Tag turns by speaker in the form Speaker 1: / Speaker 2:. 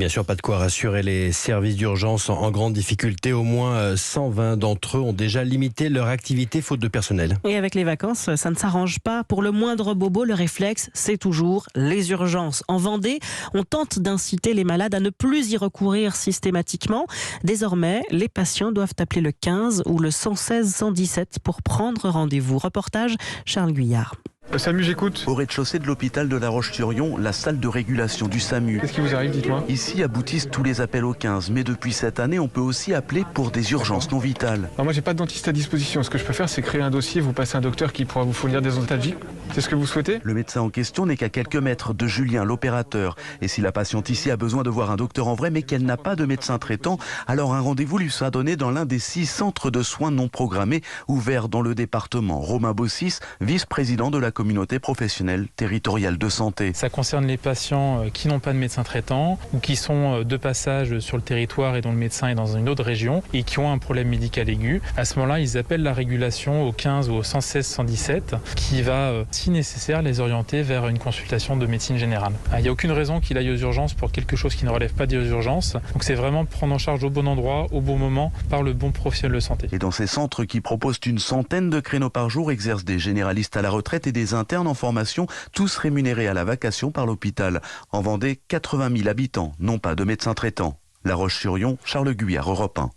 Speaker 1: Bien sûr, pas de quoi rassurer les services d'urgence en grande difficulté. Au moins 120 d'entre eux ont déjà limité leur activité faute de personnel.
Speaker 2: Et avec les vacances, ça ne s'arrange pas. Pour le moindre bobo, le réflexe, c'est toujours les urgences. En Vendée, on tente d'inciter les malades à ne plus y recourir systématiquement. Désormais, les patients doivent appeler le 15 ou le 116 117 pour prendre rendez-vous. Reportage Charles Guyard.
Speaker 3: SAMU, j'écoute.
Speaker 4: Au rez-de-chaussée de l'hôpital de La Roche-sur-Yon, la salle de régulation du SAMU.
Speaker 3: Qu'est-ce qui vous arrive, dites-moi?
Speaker 4: Ici aboutissent tous les appels au 15, mais depuis cette année, on peut aussi appeler pour des urgences non vitales.
Speaker 3: Alors moi, j'ai pas de dentiste à disposition. Ce que je peux faire, c'est créer un dossier, vous passer un docteur qui pourra vous fournir des nostalgiques. C'est ce que vous souhaitez?
Speaker 4: Le médecin en question n'est qu'à quelques mètres de Julien, l'opérateur. Et si la patiente ici a besoin de voir un docteur en vrai, mais qu'elle n'a pas de médecin traitant, alors un rendez-vous lui sera donné dans l'un des 6 centres de soins non programmés ouverts dans le département. Romain Bossis, vice-président de la communauté professionnelle territoriale de santé.
Speaker 5: Ça concerne les patients qui n'ont pas de médecin traitant ou qui sont de passage sur le territoire et dont le médecin est dans une autre région et qui ont un problème médical aigu. À ce moment-là, ils appellent la régulation au 15 ou au 116 117 qui va, si nécessaire, les orienter vers une consultation de médecine générale. Il n'y a aucune raison qu'il aille aux urgences pour quelque chose qui ne relève pas des urgences. Donc c'est vraiment prendre en charge au bon endroit, au bon moment, par le bon professionnel de santé.
Speaker 4: Et dans ces centres qui proposent une centaine de créneaux par jour, exercent des généralistes à la retraite et des internes en formation, tous rémunérés à la vacation par l'hôpital. En Vendée, 80 000 habitants n'ont pas de médecin traitant. La Roche-sur-Yon, Charles Guyard, Europe 1.